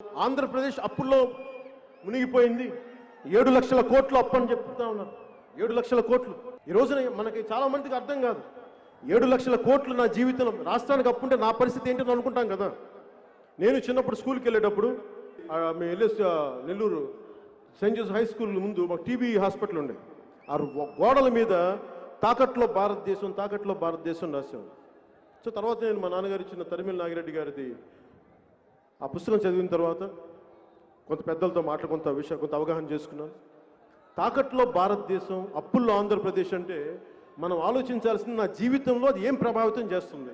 ఆంధ్రప్రదేశ్ అప్పుల్లో మునిగిపోయింది. 7 లక్షల కోట్లు అప్పు అని చెప్తా ఉన్నారు. 7 లక్షల కోట్లు. ఈ రోజున మనకి చాలా మందికి అర్థం కాదు. 7 లక్షల కోట్లు నా జీవితంలో రాష్ట్రానికి అప్పుంటే నా పరిస్థితి ఏంటని అనుకుంటాం కదా. నేను చిన్నప్పుడు స్కూల్కి వెళ్ళేటప్పుడు మేము వెళ్ళే Nellore Saint Joseph high school ముందు మాకు టీబీ హాస్పిటల్ ఉండే. ఆ గోడల మీద తాకట్లో భారతదేశం తాకట్లో భారతదేశం రాసేవాడు. సో తర్వాత నేను మా నాన్నగారు ఇచ్చిన తరిమిల నాగిరెడ్డి గారిది ఆ పుస్తకం చదివిన తర్వాత కొంత పెద్దలతో కొంత అవగాహన చేసుకున్నాను. తాకట్లో భారతదేశం, అప్పుల్లో ఆంధ్రప్రదేశ్ అంటే మనం ఆలోచించాల్సింది నా జీవితంలో అది ఏం ప్రభావితం చేస్తుంది,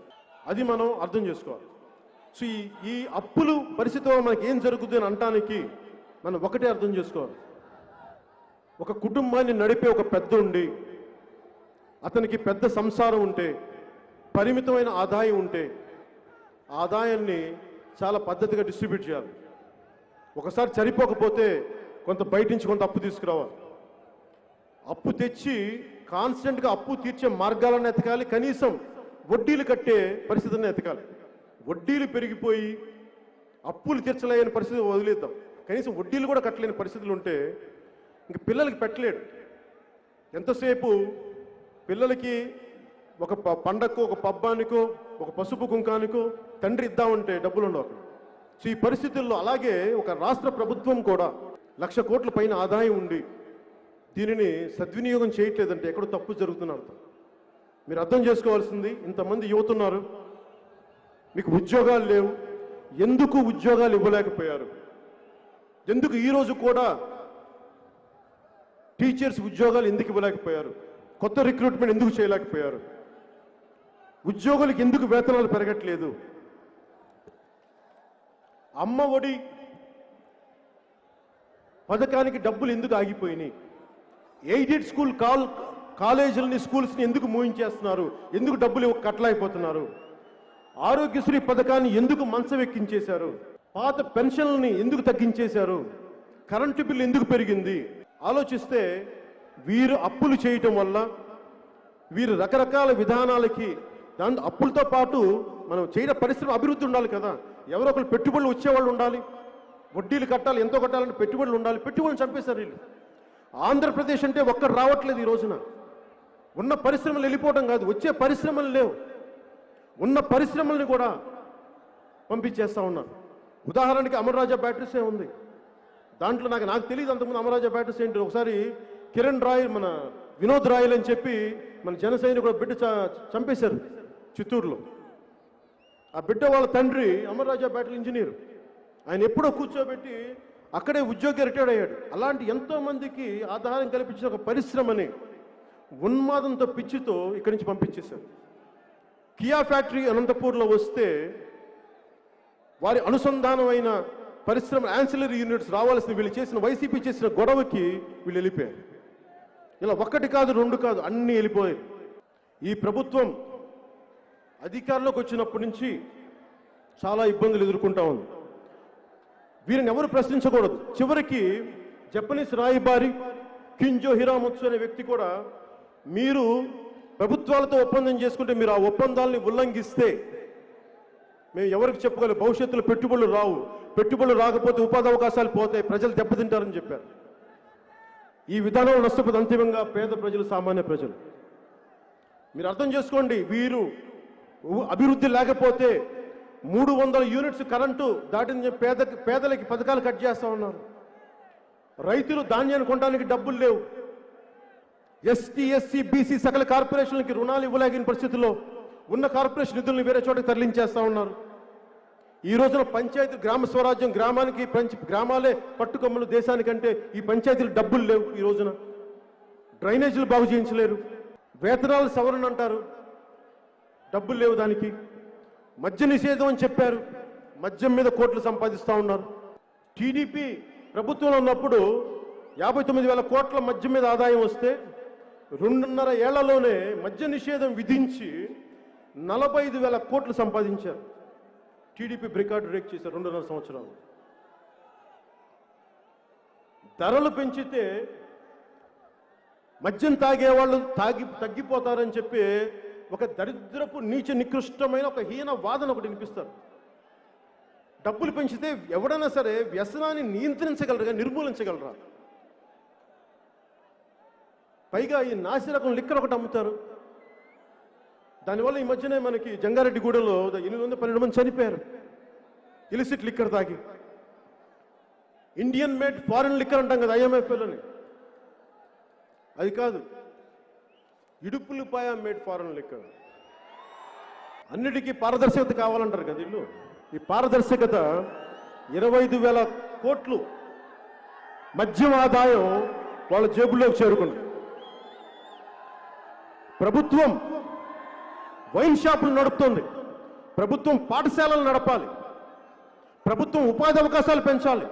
అది మనం అర్థం చేసుకోవాలి. సో ఈ అప్పులు పరిస్థితిలో మనకి ఏం జరుగుతుంది అని అనటానికి మనం ఒకటే అర్థం చేసుకోవాలి. ఒక కుటుంబాన్ని నడిపే ఒక పెద్ద ఉండి, అతనికి పెద్ద సంసారం ఉంటే, పరిమితమైన ఆదాయం ఉంటే, ఆదాయాన్ని చాలా పద్ధతిగా డిస్ట్రిబ్యూట్ చేయాలి. ఒకసారి సరిపోకపోతే కొంత బయట నుంచి కొంత అప్పు తీసుకురావాలి. అప్పు తెచ్చి కాన్స్టెంట్గా అప్పు తీర్చే మార్గాలను ఎతకాలి. కనీసం వడ్డీలు కట్టే పరిస్థితిని ఎతకాలి. వడ్డీలు పెరిగిపోయి అప్పులు తీర్చలేని పరిస్థితి వదిలేద్దాం. కనీసం వడ్డీలు కూడా కట్టలేని పరిస్థితులు ఉంటే ఇంక పిల్లలకి పెట్టలేడు. ఎంతసేపు పిల్లలకి ఒక పండగకో, ఒక పబ్బానికో, ఒక పసుపు కుంకానికో తండ్రి ఇద్దామంటే డబ్బులు ఉండవు అక్కడ. సో ఈ పరిస్థితుల్లో అలాగే ఒక రాష్ట్ర ప్రభుత్వం కూడా 1,00,000 కోట్ల పైన ఆదాయం ఉండి దీనిని సద్వినియోగం చేయట్లేదంటే ఎక్కడో తప్పు జరుగుతున్న అర్థం. మీరు అర్థం చేసుకోవాల్సింది, ఇంతమంది యువత ఉన్నారు, మీకు ఉద్యోగాలు లేవు. ఎందుకు ఉద్యోగాలు ఇవ్వలేకపోయారు? ఎందుకు ఈరోజు కూడా టీచర్స్ ఉద్యోగాలు ఎందుకు ఇవ్వలేకపోయారు? కొత్త రిక్రూట్మెంట్ ఎందుకు చేయలేకపోయారు? ఉద్యోగులకు ఎందుకు వేతనాలు పెరగట్లేదు? అమ్మ ఒడి పథకానికి డబ్బులు ఎందుకు ఆగిపోయినాయి? ఎయిడెడ్ స్కూల్ కాలేజీలని, స్కూల్స్ని ఎందుకు మూయించేస్తున్నారు? ఎందుకు డబ్బులు కట్టలేకపోతున్నారు? ఆరోగ్యశ్రీ పథకాన్ని ఎందుకు మంచం ఎక్కించేశారు? పాత పెన్షన్లని ఎందుకు తగ్గించేశారు? కరెంటు బిల్లు ఎందుకు పెరిగింది? ఆలోచిస్తే వీరు అప్పులు చేయటం వల్ల, వీరు రకరకాల విధానాలకి దాని అప్పులతో పాటు మనం చేయడం పరిశ్రమ అభివృద్ధి ఉండాలి కదా. ఎవరో ఒకరు పెట్టుబడులు వచ్చేవాళ్ళు ఉండాలి, వడ్డీలు కట్టాలి, ఎంతో కట్టాలంటే పెట్టుబడులు ఉండాలి. పెట్టుబడులు చంపేశారు వీళ్ళు. ఆంధ్రప్రదేశ్ అంటే ఒక్కడు రావట్లేదు ఈ రోజున. ఉన్న పరిశ్రమలు వెళ్ళిపోవడం కాదు, వచ్చే పరిశ్రమలు లేవు. ఉన్న పరిశ్రమల్ని కూడా పంపించేస్తూ ఉన్నారు. ఉదాహరణకి అమర్రాజా బ్యాటరీసే ఉంది. దాంట్లో నాకు తెలియదు అంతకుముందు అమర్రాజా బ్యాటరీస్ ఏంటి. ఒకసారి కిరణ్ రాయ్, మన వినోద్ రాయల్ అని చెప్పి మన జనసేన కూడా బిడ్డ చంపేశారు చిత్తూరులో. ఆ బిడ్డ వాళ్ళ తండ్రి అమర్రాజా బ్యాటరీ ఇంజనీర్. ఆయన ఎప్పుడో కూర్చోబెట్టి అక్కడే ఉద్యోగి రిటైర్డ్ అయ్యాడు. అలాంటి ఎంతో మందికి ఆధారం కల్పించిన ఒక పరిశ్రమని ఉన్మాదంతో, పిచ్చితో ఇక్కడి నుంచి పంపించేశారు. కియా ఫ్యాక్టరీ అనంతపూర్లో వస్తే వారి అనుసంధానమైన పరిశ్రమ యాన్సిలరీ యూనిట్స్ రావాల్సిన వీళ్ళు చేసిన, వైసీపీ చేసిన గొడవకి వీళ్ళు వెళ్ళిపోయారు. ఇలా ఒక్కటి కాదు, రెండు కాదు, అన్నీ వెళ్ళిపోయాయి. ఈ ప్రభుత్వం అధికారంలోకి వచ్చినప్పటి నుంచి చాలా ఇబ్బందులు ఎదుర్కొంటా ఉంది. వీరిని ఎవరు ప్రశ్నించకూడదు. చివరికి జపనీస్ రాయబారి కింజో హిరామత్సు అనే వ్యక్తి కూడా, మీరు ప్రభుత్వాలతో ఒప్పందం చేసుకుంటే మీరు ఆ ఒప్పందాలని ఉల్లంఘిస్తే మేము ఎవరికి చెప్పుకోవాలి, భవిష్యత్తులో పెట్టుబడులు రావు, పెట్టుబడులు రాకపోతే ఉపాధి అవకాశాలు పోతాయి, ప్రజలు దెబ్బతింటారని చెప్పారు. ఈ విధానంలో నష్టపోతే అంతిమంగా పేద ప్రజలు, సామాన్య ప్రజలు. మీరు అర్థం చేసుకోండి, వీరు అభివృద్ధి లేకపోతే 300 యూనిట్స్ కరెంటు దాటిన పేదలకి పథకాలు కట్ చేస్తూ ఉన్నారు. రైతులు ధాన్యాన్ని కొనడానికి డబ్బులు లేవు. ఎస్టీ, ఎస్సీ, బీసీ సకల కార్పొరేషన్లకి రుణాలు ఇవ్వలేని పరిస్థితుల్లో ఉన్న కార్పొరేషన్ నిధులను వేరే చోటకి తరలించేస్తూ ఉన్నారు. ఈ రోజున పంచాయతీ, గ్రామ స్వరాజ్యం, గ్రామానికి గ్రామాలే పట్టుకొమ్మలు దేశానికంటే ఈ పంచాయతీలు డబ్బులు లేవు. ఈ రోజున డ్రైనేజీలు బాగు చేయించలేరు. వేతనాలు సవరణ అంటారు, డబ్బులు లేవు దానికి. మద్య నిషేధం అని చెప్పారు, మద్యం మీద కోట్లు సంపాదిస్తూ ఉన్నారు. టీడీపీ ప్రభుత్వంలో ఉన్నప్పుడు 59,000 కోట్ల మద్యం మీద ఆదాయం వస్తే 2.5 ఏళ్లలోనే మద్య నిషేధం విధించి 45,000 కోట్లు సంపాదించారు. టీడీపీ రికార్డు బ్రేక్ చేశారు 2.5 సంవత్సరాలు. ధరలు పెంచితే మద్యం తాగేవాళ్ళు తగ్గిపోతారని చెప్పి ఒక దరిద్రపు నీచ నికృష్టమైన ఒక హీన వాదన ఒకటి వినిపిస్తారు. డబ్బులు పెంచితే ఎవడైనా సరే వ్యసనాన్ని నియంత్రించగలరుగా, నిర్మూలించగలరా? పైగా ఈ నాసిరకం లిక్కర్ ఒకటి అమ్ముతారు. దానివల్ల ఈ మధ్యనే మనకి జంగారెడ్డిగూడలో 812 మంది చనిపోయారు ఇలిసిట్ లిక్కర్ తాగి. ఇండియన్ మేడ్ ఫారెన్ లిక్కర్ అంటాం కదా, IMFL. అది కాదు, ఇడుపులపాయ మేడ్ ఫారెన్ లిక్కర్. అన్నిటికీ పారదర్శకత కావాలంటారు కదా వీళ్ళు. ఈ పారదర్శకత 25,000 కోట్లు మద్యం ఆదాయం వాళ్ళ జేబుల్లోకి చేరుకుంది. ప్రభుత్వం వైన్ షాపులు నడుపుతోంది, ప్రభుత్వం పాఠశాలలు నడపాలి, ప్రభుత్వం ఉపాధి అవకాశాలు పెంచాలి.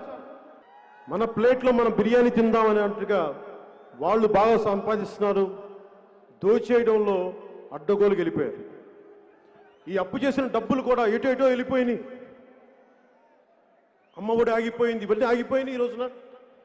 మన ప్లేట్లో మనం బిర్యానీ తిందామని అంటుగా వాళ్ళు బాగా సంపాదిస్తున్నారు, దోచేయడంలో అడ్డగోలుకి వెళ్ళిపోయారు. ఈ అప్పు చేసిన డబ్బులు కూడా ఎటో వెళ్ళిపోయినాయి. అమ్మఒడి ఆగిపోయింది, ఇవన్నీ ఆగిపోయినాయి ఈ రోజున.